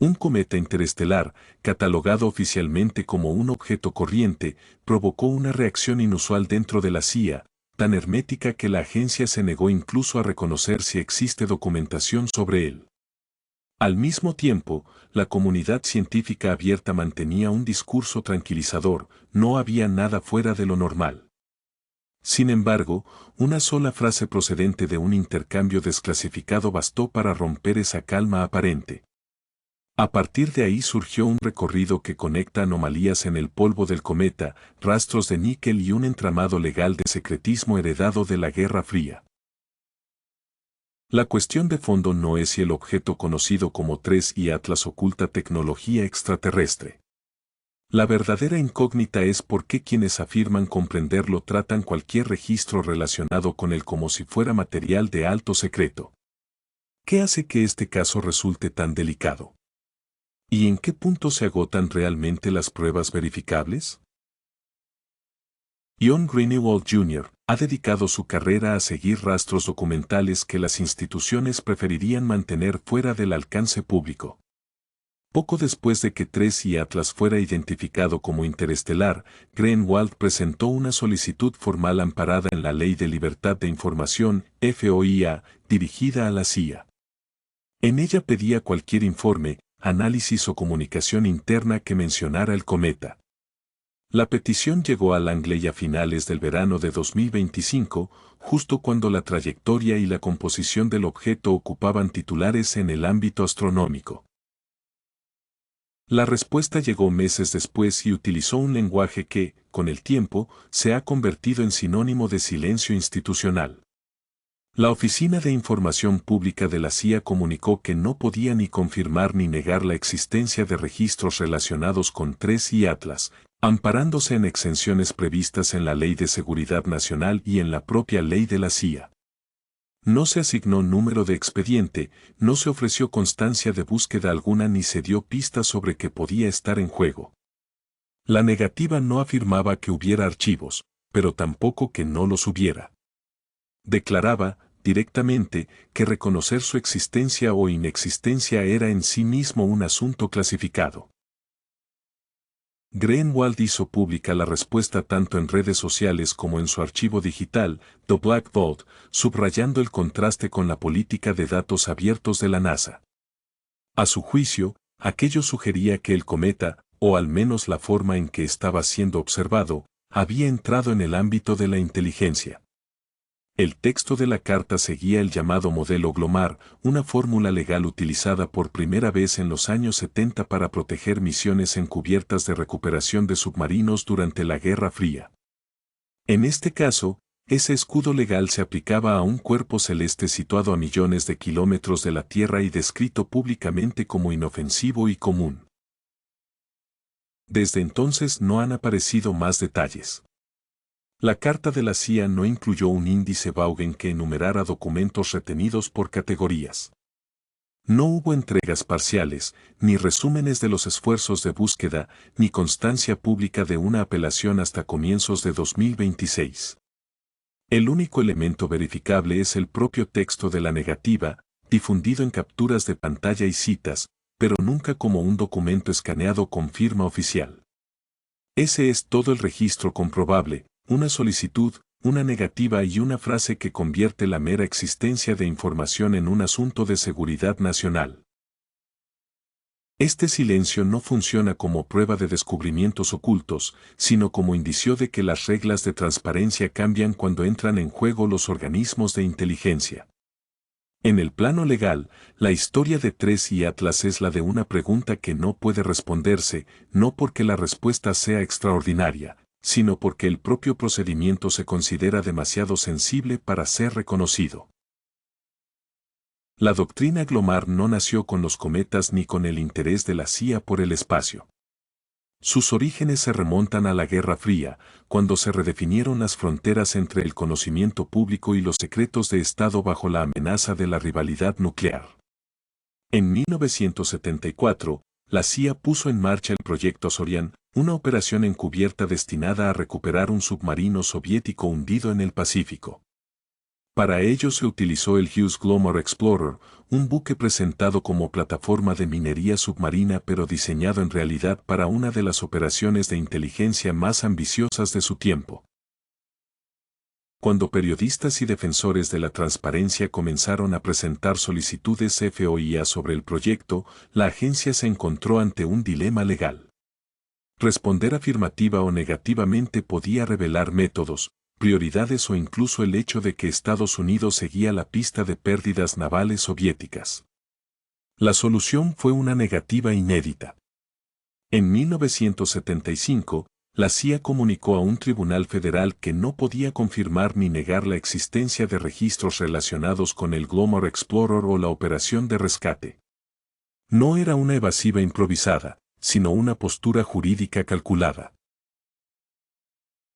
Un cometa interestelar, catalogado oficialmente como un objeto corriente, provocó una reacción inusual dentro de la CIA, tan hermética que la agencia se negó incluso a reconocer si existe documentación sobre él. Al mismo tiempo, la comunidad científica abierta mantenía un discurso tranquilizador, no había nada fuera de lo normal. Sin embargo, una sola frase procedente de un intercambio desclasificado bastó para romper esa calma aparente. A partir de ahí surgió un recorrido que conecta anomalías en el polvo del cometa, rastros de níquel y un entramado legal de secretismo heredado de la Guerra Fría. La cuestión de fondo no es si el objeto conocido como 3I Atlas oculta tecnología extraterrestre. La verdadera incógnita es por qué quienes afirman comprenderlo tratan cualquier registro relacionado con él como si fuera material de alto secreto. ¿Qué hace que este caso resulte tan delicado? ¿Y en qué punto se agotan realmente las pruebas verificables? John Greenewald Jr. ha dedicado su carrera a seguir rastros documentales que las instituciones preferirían mantener fuera del alcance público. Poco después de que 3I Atlas fuera identificado como interestelar, Greenewald presentó una solicitud formal amparada en la Ley de Libertad de Información, FOIA, dirigida a la CIA. En ella pedía cualquier informe, análisis o comunicación interna que mencionara el cometa. La petición llegó a Langley a finales del verano de 2025, justo cuando la trayectoria y la composición del objeto ocupaban titulares en el ámbito astronómico. La respuesta llegó meses después y utilizó un lenguaje que, con el tiempo, se ha convertido en sinónimo de silencio institucional. La Oficina de Información Pública de la CIA comunicó que no podía ni confirmar ni negar la existencia de registros relacionados con 3I Atlas, amparándose en exenciones previstas en la Ley de Seguridad Nacional y en la propia ley de la CIA. No se asignó número de expediente, no se ofreció constancia de búsqueda alguna ni se dio pistas sobre qué podía estar en juego. La negativa no afirmaba que hubiera archivos, pero tampoco que no los hubiera. Declaraba, directamente, que reconocer su existencia o inexistencia era en sí mismo un asunto clasificado. Greenewald hizo pública la respuesta tanto en redes sociales como en su archivo digital, The Black Vault, subrayando el contraste con la política de datos abiertos de la NASA. A su juicio, aquello sugería que el cometa, o al menos la forma en que estaba siendo observado, había entrado en el ámbito de la inteligencia. El texto de la carta seguía el llamado modelo GLOMAR, una fórmula legal utilizada por primera vez en los años 70 para proteger misiones encubiertas de recuperación de submarinos durante la Guerra Fría. En este caso, ese escudo legal se aplicaba a un cuerpo celeste situado a millones de kilómetros de la Tierra y descrito públicamente como inofensivo y común. Desde entonces no han aparecido más detalles. La carta de la CIA no incluyó un índice Vaughan que enumerara documentos retenidos por categorías. No hubo entregas parciales, ni resúmenes de los esfuerzos de búsqueda, ni constancia pública de una apelación hasta comienzos de 2026. El único elemento verificable es el propio texto de la negativa, difundido en capturas de pantalla y citas, pero nunca como un documento escaneado con firma oficial. Ese es todo el registro comprobable. Una solicitud, una negativa y una frase que convierte la mera existencia de información en un asunto de seguridad nacional. Este silencio no funciona como prueba de descubrimientos ocultos, sino como indicio de que las reglas de transparencia cambian cuando entran en juego los organismos de inteligencia. En el plano legal, la historia de 3I Atlas es la de una pregunta que no puede responderse, no porque la respuesta sea extraordinaria, sino porque el propio procedimiento se considera demasiado sensible para ser reconocido. La doctrina GLOMAR no nació con los cometas ni con el interés de la CIA por el espacio. Sus orígenes se remontan a la Guerra Fría, cuando se redefinieron las fronteras entre el conocimiento público y los secretos de Estado bajo la amenaza de la rivalidad nuclear. En 1974, la CIA puso en marcha el proyecto Azorian, una operación encubierta destinada a recuperar un submarino soviético hundido en el Pacífico. Para ello se utilizó el Hughes Glomar Explorer, un buque presentado como plataforma de minería submarina pero diseñado en realidad para una de las operaciones de inteligencia más ambiciosas de su tiempo. Cuando periodistas y defensores de la transparencia comenzaron a presentar solicitudes FOIA sobre el proyecto, la agencia se encontró ante un dilema legal. Responder afirmativa o negativamente podía revelar métodos, prioridades o incluso el hecho de que Estados Unidos seguía la pista de pérdidas navales soviéticas. La solución fue una negativa inédita. En 1975, la CIA comunicó a un tribunal federal que no podía confirmar ni negar la existencia de registros relacionados con el Glomar Explorer o la operación de rescate. No era una evasiva improvisada, sino una postura jurídica calculada.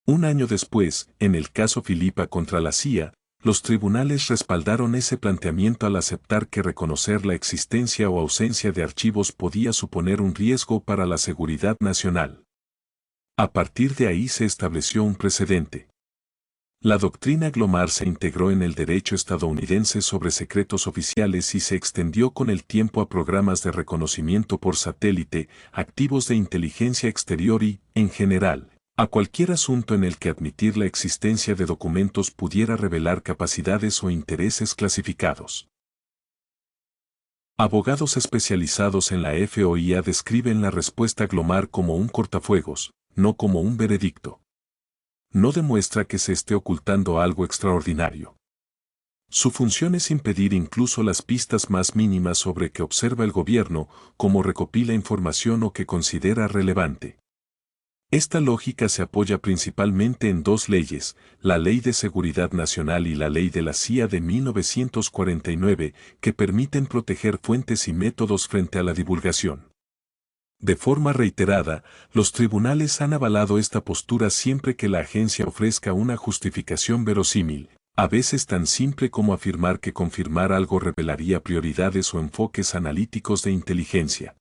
Un año después, en el caso Filipa contra la CIA, los tribunales respaldaron ese planteamiento al aceptar que reconocer la existencia o ausencia de archivos podía suponer un riesgo para la seguridad nacional. A partir de ahí se estableció un precedente. La doctrina Glomar se integró en el derecho estadounidense sobre secretos oficiales y se extendió con el tiempo a programas de reconocimiento por satélite, activos de inteligencia exterior y, en general, a cualquier asunto en el que admitir la existencia de documentos pudiera revelar capacidades o intereses clasificados. Abogados especializados en la FOIA describen la respuesta Glomar como un cortafuegos, no como un veredicto. No demuestra que se esté ocultando algo extraordinario. Su función es impedir incluso las pistas más mínimas sobre que observa el gobierno, como recopila información o que considera relevante. Esta lógica se apoya principalmente en dos leyes, la Ley de Seguridad Nacional y la Ley de la CIA de 1949, que permiten proteger fuentes y métodos frente a la divulgación. De forma reiterada, los tribunales han avalado esta postura siempre que la agencia ofrezca una justificación verosímil, a veces tan simple como afirmar que confirmar algo revelaría prioridades o enfoques analíticos de inteligencia.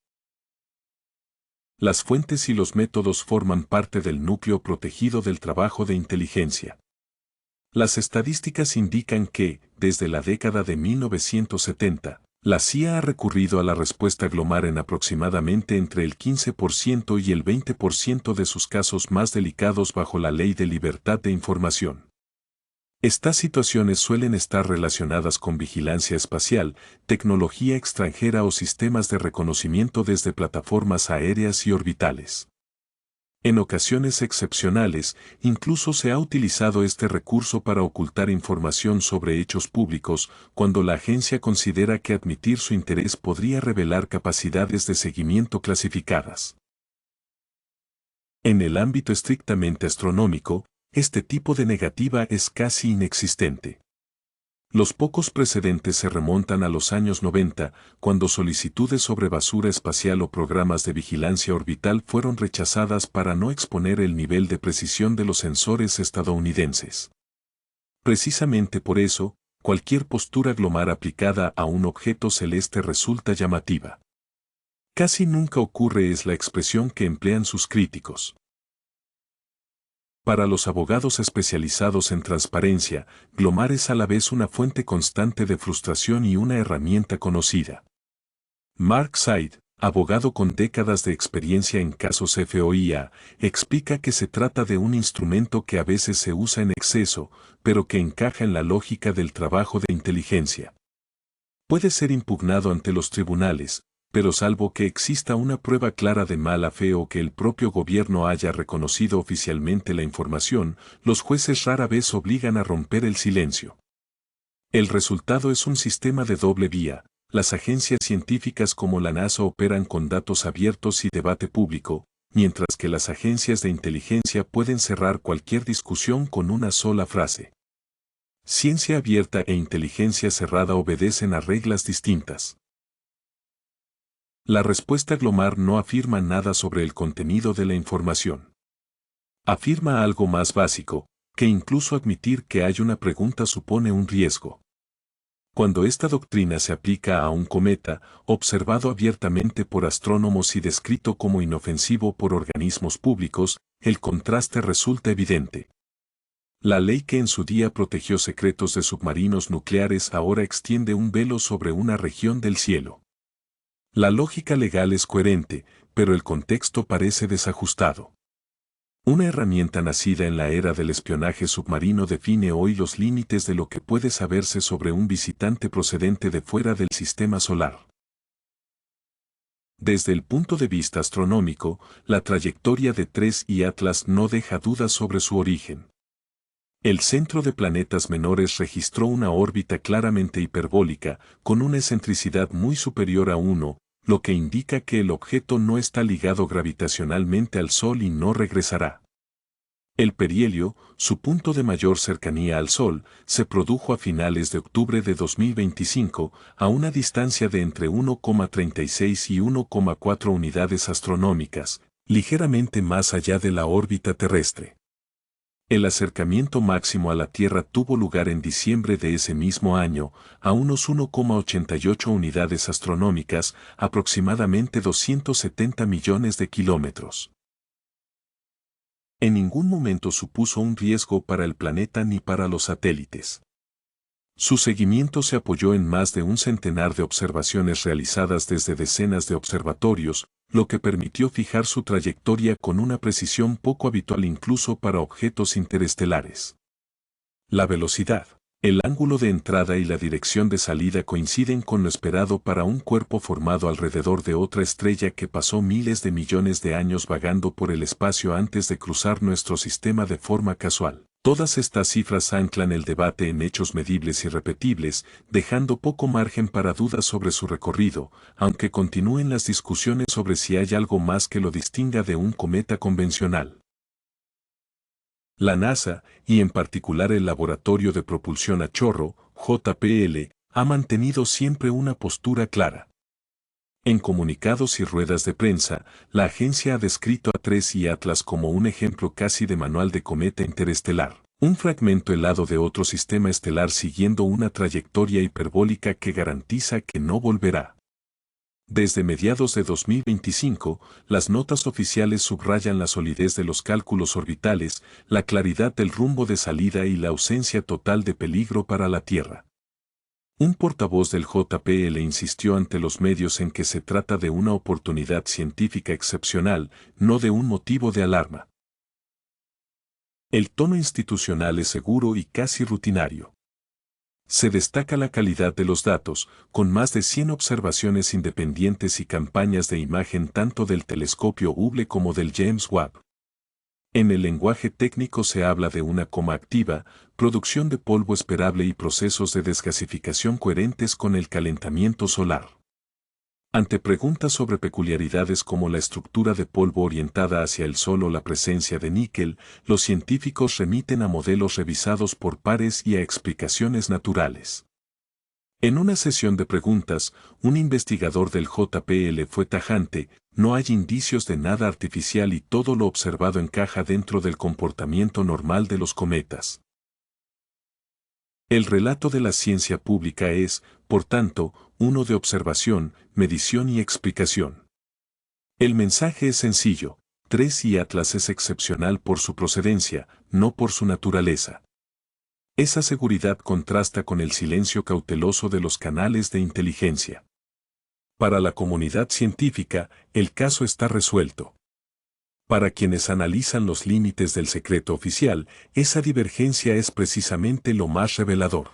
Las fuentes y los métodos forman parte del núcleo protegido del trabajo de inteligencia. Las estadísticas indican que, desde la década de 1970, la CIA ha recurrido a la respuesta Glomar en aproximadamente entre el 15% y el 20% de sus casos más delicados bajo la Ley de Libertad de Información. Estas situaciones suelen estar relacionadas con vigilancia espacial, tecnología extranjera o sistemas de reconocimiento desde plataformas aéreas y orbitales. En ocasiones excepcionales, incluso se ha utilizado este recurso para ocultar información sobre hechos públicos, cuando la agencia considera que admitir su interés podría revelar capacidades de seguimiento clasificadas. En el ámbito estrictamente astronómico, este tipo de negativa es casi inexistente. Los pocos precedentes se remontan a los años 90, cuando solicitudes sobre basura espacial o programas de vigilancia orbital fueron rechazadas para no exponer el nivel de precisión de los sensores estadounidenses. Precisamente por eso, cualquier postura Glomar aplicada a un objeto celeste resulta llamativa. Casi nunca ocurre es la expresión que emplean sus críticos. Para los abogados especializados en transparencia, Glomar es a la vez una fuente constante de frustración y una herramienta conocida. Mark Said, abogado con décadas de experiencia en casos FOIA, explica que se trata de un instrumento que a veces se usa en exceso, pero que encaja en la lógica del trabajo de inteligencia. Puede ser impugnado ante los tribunales, pero salvo que exista una prueba clara de mala fe o que el propio gobierno haya reconocido oficialmente la información, los jueces rara vez obligan a romper el silencio. El resultado es un sistema de doble vía. Las agencias científicas como la NASA operan con datos abiertos y debate público, mientras que las agencias de inteligencia pueden cerrar cualquier discusión con una sola frase. Ciencia abierta e inteligencia cerrada obedecen a reglas distintas. La respuesta Glomar no afirma nada sobre el contenido de la información. Afirma algo más básico, que incluso admitir que hay una pregunta supone un riesgo. Cuando esta doctrina se aplica a un cometa, observado abiertamente por astrónomos y descrito como inofensivo por organismos públicos, el contraste resulta evidente. La ley que en su día protegió secretos de submarinos nucleares ahora extiende un velo sobre una región del cielo. La lógica legal es coherente, pero el contexto parece desajustado. Una herramienta nacida en la era del espionaje submarino define hoy los límites de lo que puede saberse sobre un visitante procedente de fuera del sistema solar. Desde el punto de vista astronómico, la trayectoria de 3 y Atlas no deja dudas sobre su origen. El Centro de Planetas Menores registró una órbita claramente hiperbólica, con una excentricidad muy superior a 1, lo que indica que el objeto no está ligado gravitacionalmente al Sol y no regresará. El perihelio, su punto de mayor cercanía al Sol, se produjo a finales de octubre de 2025, a una distancia de entre 1,36 y 1,4 unidades astronómicas, ligeramente más allá de la órbita terrestre. El acercamiento máximo a la Tierra tuvo lugar en diciembre de ese mismo año, a unos 1,88 unidades astronómicas, aproximadamente 270 millones de kilómetros. En ningún momento supuso un riesgo para el planeta ni para los satélites. Su seguimiento se apoyó en más de un centenar de observaciones realizadas desde decenas de observatorios, lo que permitió fijar su trayectoria con una precisión poco habitual incluso para objetos interestelares. La velocidad, el ángulo de entrada y la dirección de salida coinciden con lo esperado para un cuerpo formado alrededor de otra estrella que pasó miles de millones de años vagando por el espacio antes de cruzar nuestro sistema de forma casual. Todas estas cifras anclan el debate en hechos medibles y repetibles, dejando poco margen para dudas sobre su recorrido, aunque continúen las discusiones sobre si hay algo más que lo distinga de un cometa convencional. La NASA, y en particular el Laboratorio de Propulsión a Chorro, JPL, ha mantenido siempre una postura clara. En comunicados y ruedas de prensa, la agencia ha descrito a 3 y Atlas como un ejemplo casi de manual de cometa interestelar, un fragmento helado de otro sistema estelar siguiendo una trayectoria hiperbólica que garantiza que no volverá. Desde mediados de 2025, las notas oficiales subrayan la solidez de los cálculos orbitales, la claridad del rumbo de salida y la ausencia total de peligro para la Tierra. Un portavoz del JPL insistió ante los medios en que se trata de una oportunidad científica excepcional, no de un motivo de alarma. El tono institucional es seguro y casi rutinario. Se destaca la calidad de los datos, con más de 100 observaciones independientes y campañas de imagen tanto del telescopio Hubble como del James Webb. En el lenguaje técnico se habla de una coma activa, producción de polvo esperable y procesos de desgasificación coherentes con el calentamiento solar. Ante preguntas sobre peculiaridades como la estructura de polvo orientada hacia el Sol o la presencia de níquel, los científicos remiten a modelos revisados por pares y a explicaciones naturales. En una sesión de preguntas, un investigador del JPL fue tajante: no hay indicios de nada artificial y todo lo observado encaja dentro del comportamiento normal de los cometas. El relato de la ciencia pública es, por tanto, uno de observación, medición y explicación. El mensaje es sencillo: 3 y Atlas es excepcional por su procedencia, no por su naturaleza. Esa seguridad contrasta con el silencio cauteloso de los canales de inteligencia. Para la comunidad científica, el caso está resuelto. Para quienes analizan los límites del secreto oficial, esa divergencia es precisamente lo más revelador.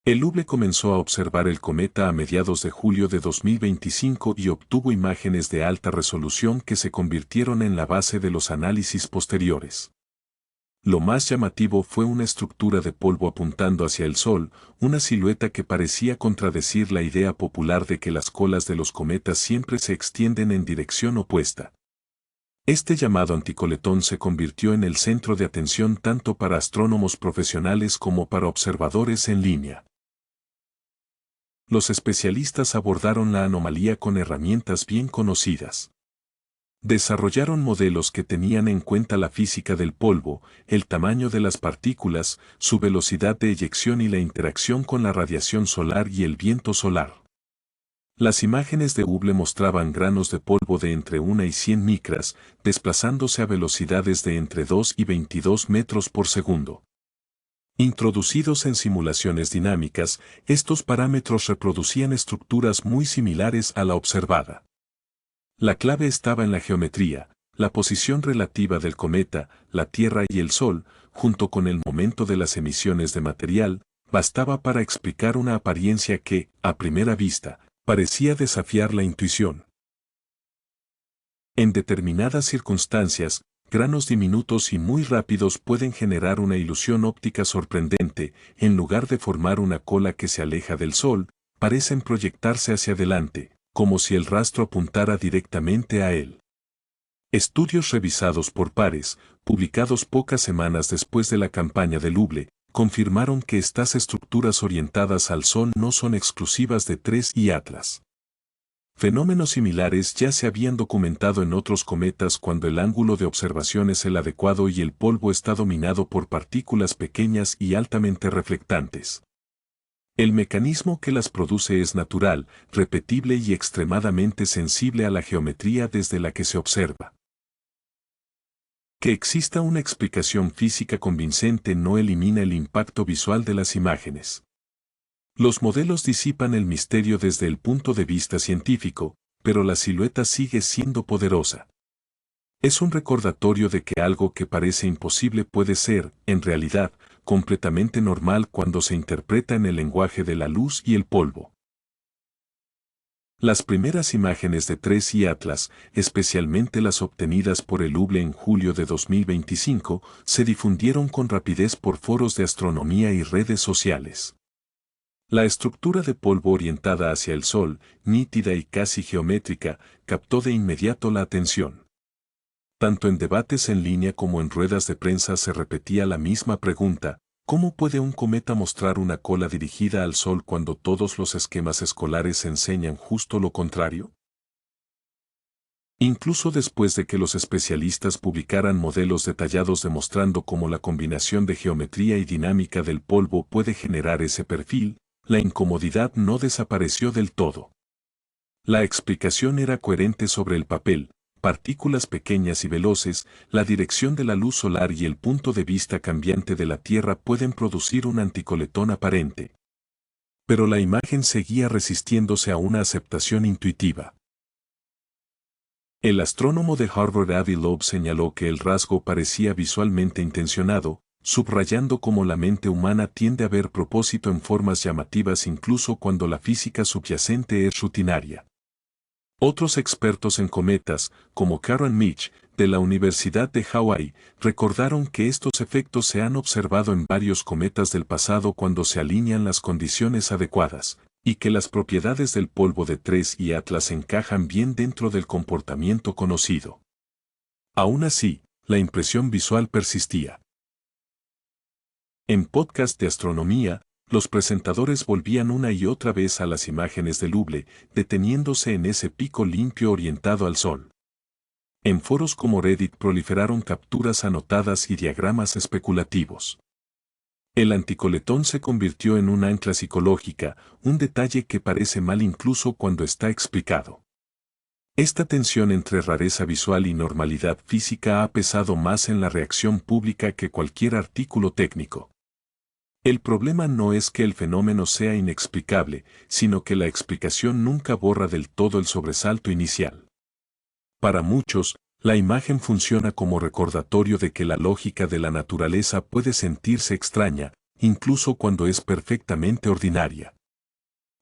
El Hubble comenzó a observar el cometa a mediados de julio de 2025 y obtuvo imágenes de alta resolución que se convirtieron en la base de los análisis posteriores. Lo más llamativo fue una estructura de polvo apuntando hacia el Sol, una silueta que parecía contradecir la idea popular de que las colas de los cometas siempre se extienden en dirección opuesta. Este llamado anticoletón se convirtió en el centro de atención tanto para astrónomos profesionales como para observadores en línea. Los especialistas abordaron la anomalía con herramientas bien conocidas. Desarrollaron modelos que tenían en cuenta la física del polvo, el tamaño de las partículas, su velocidad de eyección y la interacción con la radiación solar y el viento solar. Las imágenes de Hubble mostraban granos de polvo de entre 1 y 100 micras, desplazándose a velocidades de entre 2 y 22 metros por segundo. Introducidos en simulaciones dinámicas, estos parámetros reproducían estructuras muy similares a la observada. La clave estaba en la geometría, la posición relativa del cometa, la Tierra y el Sol, junto con el momento de las emisiones de material, bastaba para explicar una apariencia que, a primera vista, parecía desafiar la intuición. En determinadas circunstancias, granos diminutos y muy rápidos pueden generar una ilusión óptica sorprendente, en lugar de formar una cola que se aleja del Sol, parecen proyectarse hacia adelante, como si el rastro apuntara directamente a él. Estudios revisados por pares, publicados pocas semanas después de la campaña del Hubble, confirmaron que estas estructuras orientadas al Sol no son exclusivas de TRES y Atlas. Fenómenos similares ya se habían documentado en otros cometas cuando el ángulo de observación es el adecuado y el polvo está dominado por partículas pequeñas y altamente reflectantes. El mecanismo que las produce es natural, repetible y extremadamente sensible a la geometría desde la que se observa. Que exista una explicación física convincente no elimina el impacto visual de las imágenes. Los modelos disipan el misterio desde el punto de vista científico, pero la silueta sigue siendo poderosa. Es un recordatorio de que algo que parece imposible puede ser, en realidad, completamente normal cuando se interpreta en el lenguaje de la luz y el polvo. Las primeras imágenes de TRES y Atlas, especialmente las obtenidas por el Hubble en julio de 2025, se difundieron con rapidez por foros de astronomía y redes sociales. La estructura de polvo orientada hacia el Sol, nítida y casi geométrica, captó de inmediato la atención. Tanto en debates en línea como en ruedas de prensa se repetía la misma pregunta: ¿cómo puede un cometa mostrar una cola dirigida al Sol cuando todos los esquemas escolares enseñan justo lo contrario? Incluso después de que los especialistas publicaran modelos detallados demostrando cómo la combinación de geometría y dinámica del polvo puede generar ese perfil, la incomodidad no desapareció del todo. La explicación era coherente sobre el papel: partículas pequeñas y veloces, la dirección de la luz solar y el punto de vista cambiante de la Tierra pueden producir un anticoletón aparente. Pero la imagen seguía resistiéndose a una aceptación intuitiva. El astrónomo de Harvard Avi Loeb señaló que el rasgo parecía visualmente intencionado, subrayando cómo la mente humana tiende a ver propósito en formas llamativas incluso cuando la física subyacente es rutinaria. Otros expertos en cometas, como Karen Mitch, de la Universidad de Hawái, recordaron que estos efectos se han observado en varios cometas del pasado cuando se alinean las condiciones adecuadas, y que las propiedades del polvo de TRES y Atlas encajan bien dentro del comportamiento conocido. Aún así, la impresión visual persistía. En podcast de astronomía, los presentadores volvían una y otra vez a las imágenes del Hubble, deteniéndose en ese pico limpio orientado al Sol. En foros como Reddit proliferaron capturas anotadas y diagramas especulativos. El anticoletón se convirtió en un ancla psicológica, un detalle que parece mal incluso cuando está explicado. Esta tensión entre rareza visual y normalidad física ha pesado más en la reacción pública que cualquier artículo técnico. El problema no es que el fenómeno sea inexplicable, sino que la explicación nunca borra del todo el sobresalto inicial. Para muchos, la imagen funciona como recordatorio de que la lógica de la naturaleza puede sentirse extraña, incluso cuando es perfectamente ordinaria.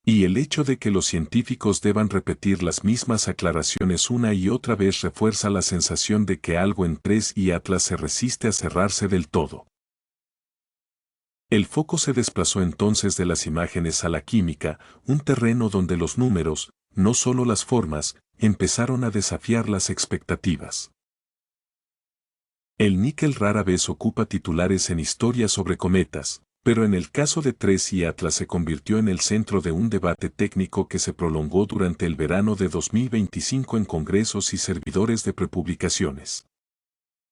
Y el hecho de que los científicos deban repetir las mismas aclaraciones una y otra vez refuerza la sensación de que algo en TRES y Atlas se resiste a cerrarse del todo. El foco se desplazó entonces de las imágenes a la química, un terreno donde los números, no solo las formas, empezaron a desafiar las expectativas. El níquel rara vez ocupa titulares en historias sobre cometas, pero en el caso de TRES y Atlas se convirtió en el centro de un debate técnico que se prolongó durante el verano de 2025 en congresos y servidores de prepublicaciones.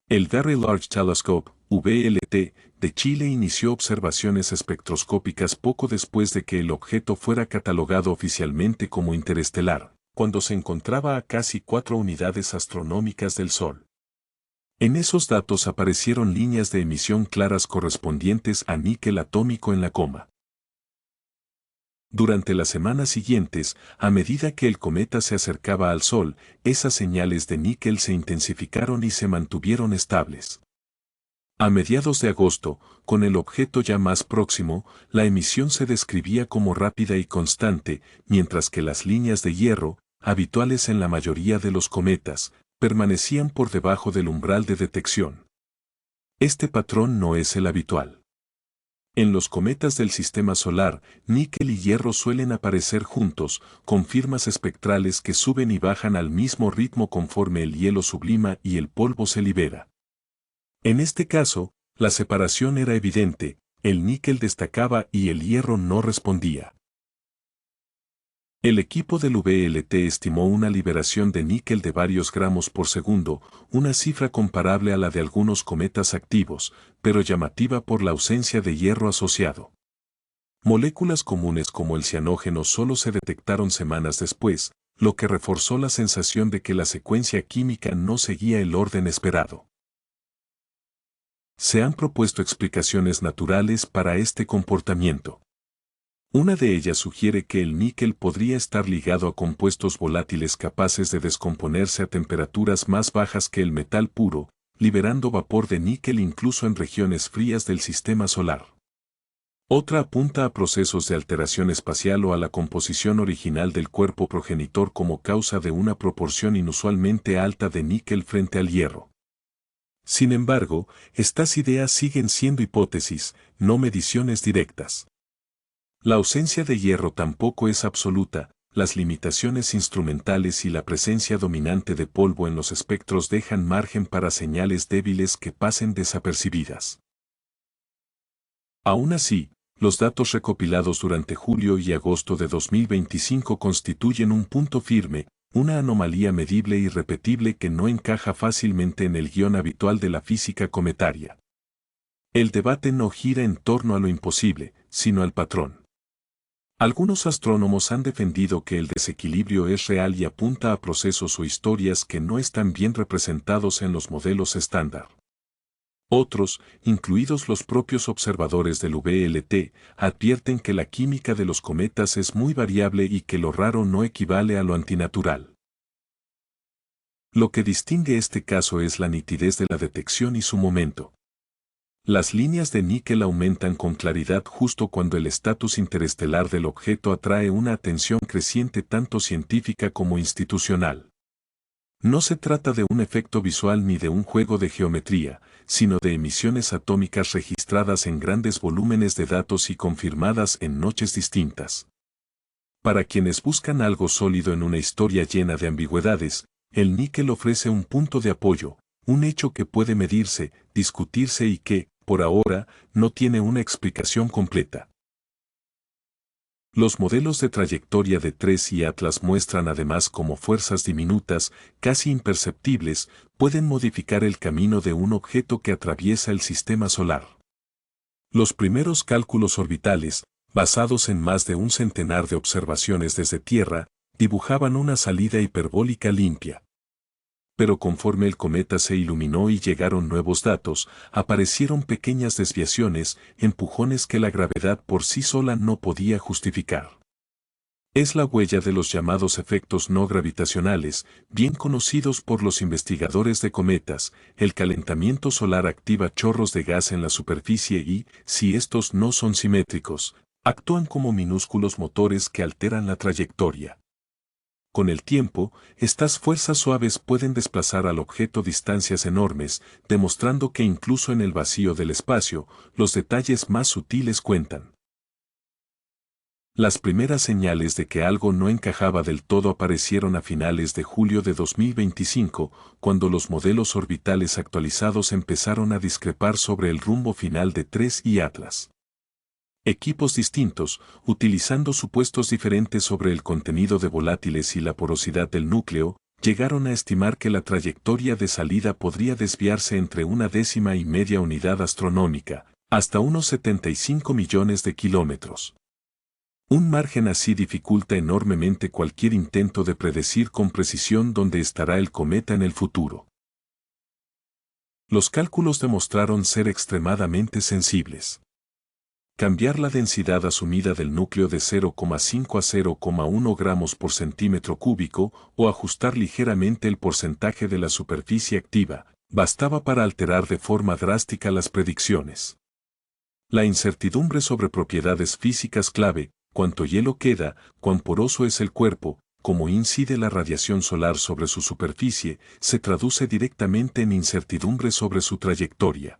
El Very Large Telescope, VLT, de Chile inició observaciones espectroscópicas poco después de que el objeto fuera catalogado oficialmente como interestelar, cuando se encontraba a casi 4 unidades astronómicas del Sol. En esos datos aparecieron líneas de emisión claras correspondientes a níquel atómico en la coma. Durante las semanas siguientes, a medida que el cometa se acercaba al Sol, esas señales de níquel se intensificaron y se mantuvieron estables. A mediados de agosto, con el objeto ya más próximo, la emisión se describía como rápida y constante, mientras que las líneas de hierro, habituales en la mayoría de los cometas, permanecían por debajo del umbral de detección. Este patrón no es el habitual. En los cometas del sistema solar, níquel y hierro suelen aparecer juntos, con firmas espectrales que suben y bajan al mismo ritmo conforme el hielo sublima y el polvo se libera. En este caso, la separación era evidente, el níquel destacaba y el hierro no respondía. El equipo del VLT estimó una liberación de níquel de varios gramos por segundo, una cifra comparable a la de algunos cometas activos, pero llamativa por la ausencia de hierro asociado. Moléculas comunes como el cianógeno solo se detectaron semanas después, lo que reforzó la sensación de que la secuencia química no seguía el orden esperado. Se han propuesto explicaciones naturales para este comportamiento. Una de ellas sugiere que el níquel podría estar ligado a compuestos volátiles capaces de descomponerse a temperaturas más bajas que el metal puro, liberando vapor de níquel incluso en regiones frías del sistema solar. Otra apunta a procesos de alteración espacial o a la composición original del cuerpo progenitor como causa de una proporción inusualmente alta de níquel frente al hierro. Sin embargo, estas ideas siguen siendo hipótesis, no mediciones directas. La ausencia de hierro tampoco es absoluta, las limitaciones instrumentales y la presencia dominante de polvo en los espectros dejan margen para señales débiles que pasen desapercibidas. Aún así, los datos recopilados durante julio y agosto de 2025 constituyen un punto firme, una anomalía medible y repetible que no encaja fácilmente en el guión habitual de la física cometaria. El debate no gira en torno a lo imposible, sino al patrón. Algunos astrónomos han defendido que el desequilibrio es real y apunta a procesos o historias que no están bien representados en los modelos estándar. Otros, incluidos los propios observadores del VLT, advierten que la química de los cometas es muy variable y que lo raro no equivale a lo antinatural. Lo que distingue este caso es la nitidez de la detección y su momento. Las líneas de níquel aumentan con claridad justo cuando el estatus interestelar del objeto atrae una atención creciente tanto científica como institucional. No se trata de un efecto visual ni de un juego de geometría, sino de emisiones atómicas registradas en grandes volúmenes de datos y confirmadas en noches distintas. Para quienes buscan algo sólido en una historia llena de ambigüedades, el níquel ofrece un punto de apoyo, un hecho que puede medirse, discutirse y que, por ahora, no tiene una explicación completa. Los modelos de trayectoria de TRES y Atlas muestran además cómo fuerzas diminutas, casi imperceptibles, pueden modificar el camino de un objeto que atraviesa el sistema solar. Los primeros cálculos orbitales, basados en más de un centenar de observaciones desde Tierra, dibujaban una salida hiperbólica limpia. Pero conforme el cometa se iluminó y llegaron nuevos datos, aparecieron pequeñas desviaciones, empujones que la gravedad por sí sola no podía justificar. Es la huella de los llamados efectos no gravitacionales, bien conocidos por los investigadores de cometas. El calentamiento solar activa chorros de gas en la superficie y, si estos no son simétricos, actúan como minúsculos motores que alteran la trayectoria. Con el tiempo, estas fuerzas suaves pueden desplazar al objeto distancias enormes, demostrando que incluso en el vacío del espacio, los detalles más sutiles cuentan. Las primeras señales de que algo no encajaba del todo aparecieron a finales de julio de 2025, cuando los modelos orbitales actualizados empezaron a discrepar sobre el rumbo final de TRES y Atlas. Equipos distintos, utilizando supuestos diferentes sobre el contenido de volátiles y la porosidad del núcleo, llegaron a estimar que la trayectoria de salida podría desviarse entre 0,1 unidad astronómica, hasta unos 75 millones de kilómetros. Un margen así dificulta enormemente cualquier intento de predecir con precisión dónde estará el cometa en el futuro. Los cálculos demostraron ser extremadamente sensibles. Cambiar la densidad asumida del núcleo de 0,5 a 0,1 gramos por centímetro cúbico o ajustar ligeramente el porcentaje de la superficie activa, bastaba para alterar de forma drástica las predicciones. La incertidumbre sobre propiedades físicas clave, cuánto hielo queda, cuán poroso es el cuerpo, cómo incide la radiación solar sobre su superficie, se traduce directamente en incertidumbre sobre su trayectoria.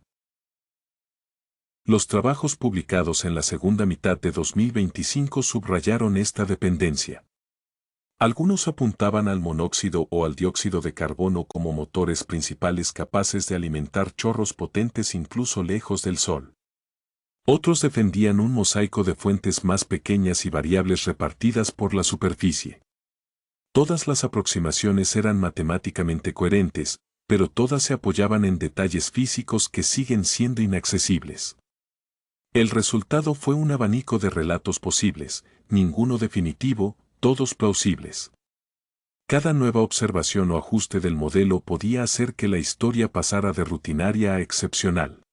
Los trabajos publicados en la segunda mitad de 2025 subrayaron esta dependencia. Algunos apuntaban al monóxido o al dióxido de carbono como motores principales capaces de alimentar chorros potentes incluso lejos del Sol. Otros defendían un mosaico de fuentes más pequeñas y variables repartidas por la superficie. Todas las aproximaciones eran matemáticamente coherentes, pero todas se apoyaban en detalles físicos que siguen siendo inaccesibles. El resultado fue un abanico de relatos posibles, ninguno definitivo, todos plausibles. Cada nueva observación o ajuste del modelo podía hacer que la historia pasara de rutinaria a excepcional.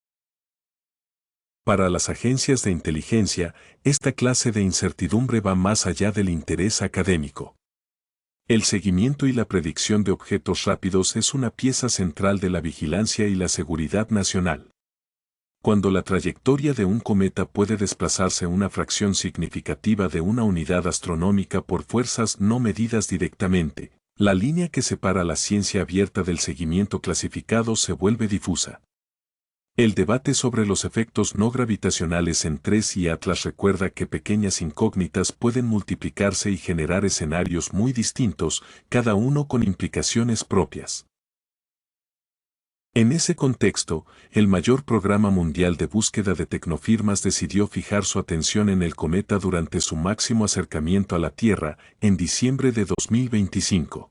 Para las agencias de inteligencia, esta clase de incertidumbre va más allá del interés académico. El seguimiento y la predicción de objetos rápidos es una pieza central de la vigilancia y la seguridad nacional. Cuando la trayectoria de un cometa puede desplazarse una fracción significativa de una unidad astronómica por fuerzas no medidas directamente, la línea que separa la ciencia abierta del seguimiento clasificado se vuelve difusa. El debate sobre los efectos no gravitacionales en TRES y Atlas recuerda que pequeñas incógnitas pueden multiplicarse y generar escenarios muy distintos, cada uno con implicaciones propias. En ese contexto, el mayor programa mundial de búsqueda de tecnofirmas decidió fijar su atención en el cometa durante su máximo acercamiento a la Tierra, en diciembre de 2025.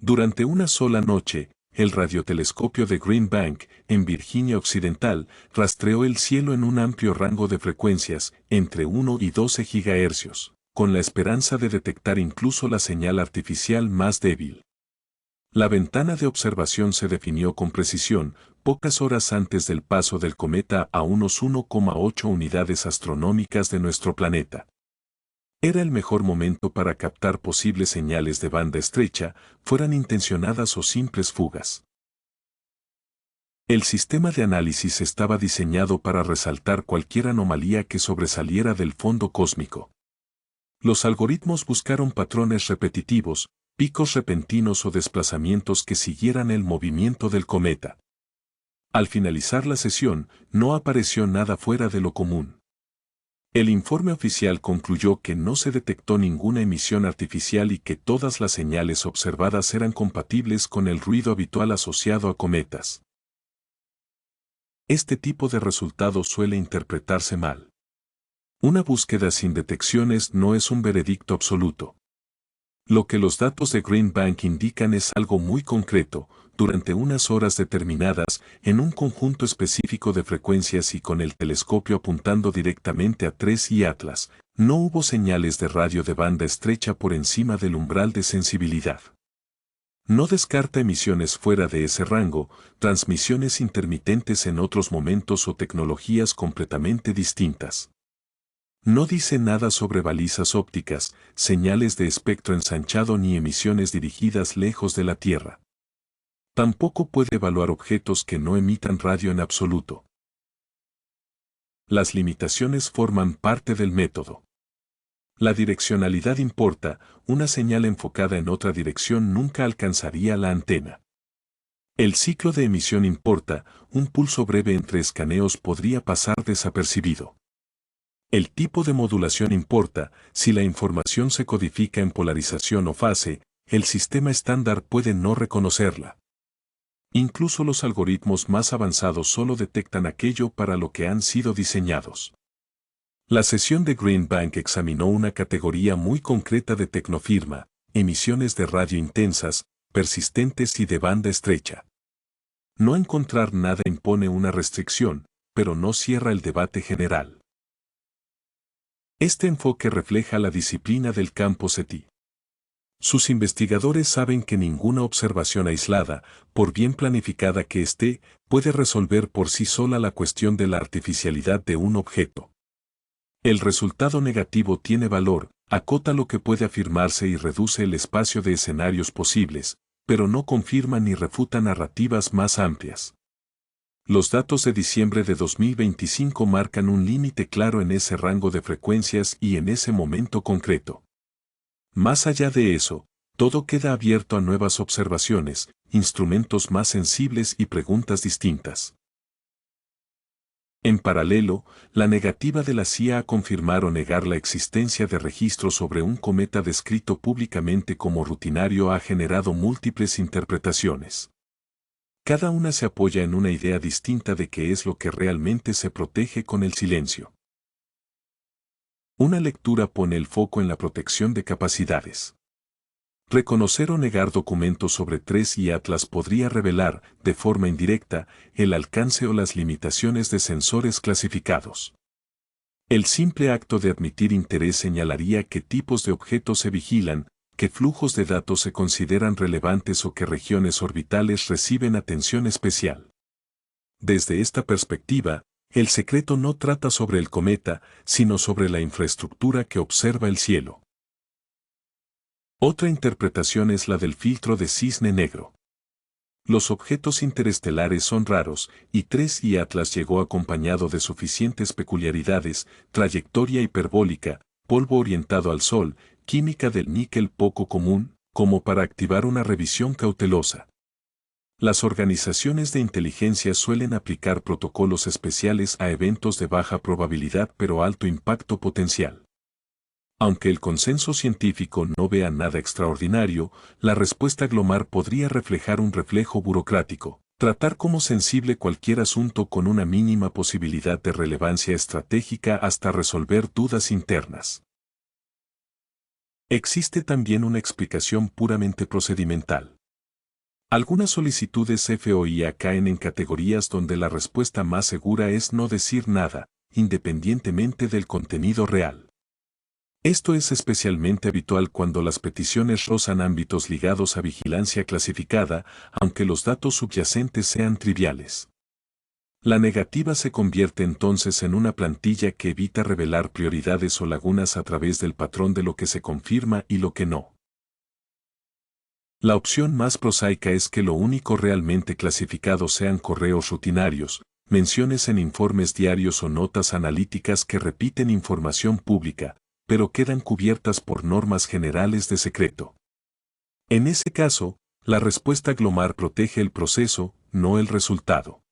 Durante una sola noche, el radiotelescopio de Green Bank, en Virginia Occidental, rastreó el cielo en un amplio rango de frecuencias, entre 1 y 12 GHz, con la esperanza de detectar incluso la señal artificial más débil. La ventana de observación se definió con precisión, pocas horas antes del paso del cometa a unos 1,8 unidades astronómicas de nuestro planeta. Era el mejor momento para captar posibles señales de banda estrecha, fueran intencionadas o simples fugas. El sistema de análisis estaba diseñado para resaltar cualquier anomalía que sobresaliera del fondo cósmico. Los algoritmos buscaron patrones repetitivos, picos repentinos o desplazamientos que siguieran el movimiento del cometa. Al finalizar la sesión, no apareció nada fuera de lo común. El informe oficial concluyó que no se detectó ninguna emisión artificial y que todas las señales observadas eran compatibles con el ruido habitual asociado a cometas. Este tipo de resultado suele interpretarse mal. Una búsqueda sin detecciones no es un veredicto absoluto. Lo que los datos de Green Bank indican es algo muy concreto, durante unas horas determinadas, en un conjunto específico de frecuencias y con el telescopio apuntando directamente a TRES y Atlas, no hubo señales de radio de banda estrecha por encima del umbral de sensibilidad. No descarta emisiones fuera de ese rango, transmisiones intermitentes en otros momentos o tecnologías completamente distintas. No dice nada sobre balizas ópticas, señales de espectro ensanchado ni emisiones dirigidas lejos de la Tierra. Tampoco puede evaluar objetos que no emitan radio en absoluto. Las limitaciones forman parte del método. La direccionalidad importa, una señal enfocada en otra dirección nunca alcanzaría la antena. El ciclo de emisión importa, un pulso breve entre escaneos podría pasar desapercibido. El tipo de modulación importa, si la información se codifica en polarización o fase, el sistema estándar puede no reconocerla. Incluso los algoritmos más avanzados solo detectan aquello para lo que han sido diseñados. La sesión de Green Bank examinó una categoría muy concreta de tecnofirma, emisiones de radio intensas, persistentes y de banda estrecha. No encontrar nada impone una restricción, pero no cierra el debate general. Este enfoque refleja la disciplina del campo SETI. Sus investigadores saben que ninguna observación aislada, por bien planificada que esté, puede resolver por sí sola la cuestión de la artificialidad de un objeto. El resultado negativo tiene valor, acota lo que puede afirmarse y reduce el espacio de escenarios posibles, pero no confirma ni refuta narrativas más amplias. Los datos de diciembre de 2025 marcan un límite claro en ese rango de frecuencias y en ese momento concreto. Más allá de eso, todo queda abierto a nuevas observaciones, instrumentos más sensibles y preguntas distintas. En paralelo, la negativa de la CIA a confirmar o negar la existencia de registros sobre un cometa descrito públicamente como rutinario ha generado múltiples interpretaciones. Cada una se apoya en una idea distinta de qué es lo que realmente se protege con el silencio. Una lectura pone el foco en la protección de capacidades. Reconocer o negar documentos sobre 3 y Atlas podría revelar, de forma indirecta, el alcance o las limitaciones de sensores clasificados. El simple acto de admitir interés señalaría qué tipos de objetos se vigilan, qué flujos de datos se consideran relevantes o qué regiones orbitales reciben atención especial. Desde esta perspectiva, el secreto no trata sobre el cometa, sino sobre la infraestructura que observa el cielo. Otra interpretación es la del filtro de cisne negro. Los objetos interestelares son raros, y 3 y Atlas llegó acompañado de suficientes peculiaridades, trayectoria hiperbólica, polvo orientado al Sol, química del níquel poco común, como para activar una revisión cautelosa. Las organizaciones de inteligencia suelen aplicar protocolos especiales a eventos de baja probabilidad pero alto impacto potencial. Aunque el consenso científico no vea nada extraordinario, la respuesta glomar podría reflejar un reflejo burocrático, tratar como sensible cualquier asunto con una mínima posibilidad de relevancia estratégica hasta resolver dudas internas. Existe también una explicación puramente procedimental. Algunas solicitudes FOIA caen en categorías donde la respuesta más segura es no decir nada, independientemente del contenido real. Esto es especialmente habitual cuando las peticiones rozan ámbitos ligados a vigilancia clasificada, aunque los datos subyacentes sean triviales. La negativa se convierte entonces en una plantilla que evita revelar prioridades o lagunas a través del patrón de lo que se confirma y lo que no. La opción más prosaica es que lo único realmente clasificado sean correos rutinarios, menciones en informes diarios o notas analíticas que repiten información pública, pero quedan cubiertas por normas generales de secreto. En ese caso, la respuesta glomar protege el proceso, no el resultado.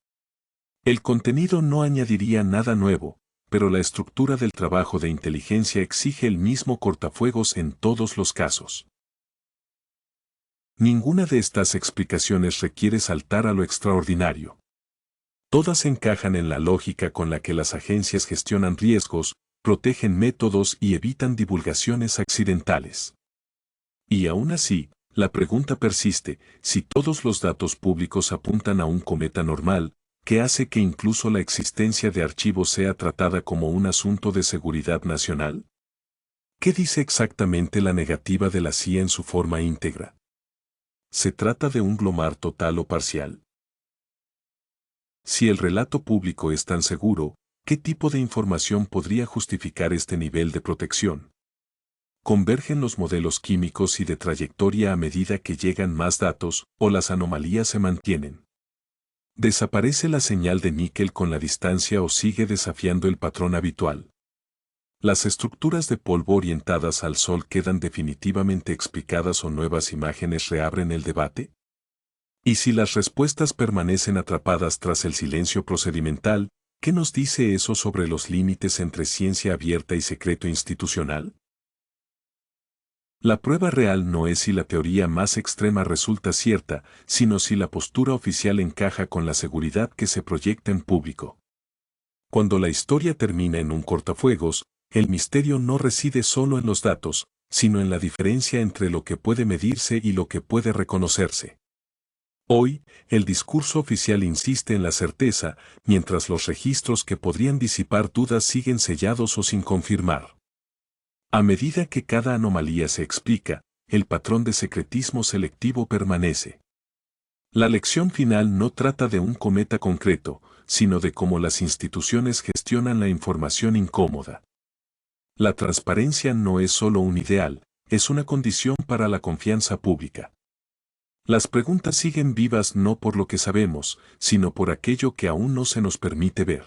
El contenido no añadiría nada nuevo, pero la estructura del trabajo de inteligencia exige el mismo cortafuegos en todos los casos. Ninguna de estas explicaciones requiere saltar a lo extraordinario. Todas encajan en la lógica con la que las agencias gestionan riesgos, protegen métodos y evitan divulgaciones accidentales. Y aún así, la pregunta persiste: si todos los datos públicos apuntan a un cometa normal, ¿qué hace que incluso la existencia de archivos sea tratada como un asunto de seguridad nacional? ¿Qué dice exactamente la negativa de la CIA en su forma íntegra? ¿Se trata de un glomar total o parcial? Si el relato público es tan seguro, ¿qué tipo de información podría justificar este nivel de protección? ¿Convergen los modelos químicos y de trayectoria a medida que llegan más datos, o las anomalías se mantienen? ¿Desaparece la señal de níquel con la distancia o sigue desafiando el patrón habitual? ¿Las estructuras de polvo orientadas al Sol quedan definitivamente explicadas o nuevas imágenes reabren el debate? Y si las respuestas permanecen atrapadas tras el silencio procedimental, ¿qué nos dice eso sobre los límites entre ciencia abierta y secreto institucional? La prueba real no es si la teoría más extrema resulta cierta, sino si la postura oficial encaja con la seguridad que se proyecta en público. Cuando la historia termina en un cortafuegos, el misterio no reside solo en los datos, sino en la diferencia entre lo que puede medirse y lo que puede reconocerse. Hoy, el discurso oficial insiste en la certeza, mientras los registros que podrían disipar dudas siguen sellados o sin confirmar. A medida que cada anomalía se explica, el patrón de secretismo selectivo permanece. La lección final no trata de un cometa concreto, sino de cómo las instituciones gestionan la información incómoda. La transparencia no es solo un ideal, es una condición para la confianza pública. Las preguntas siguen vivas no por lo que sabemos, sino por aquello que aún no se nos permite ver.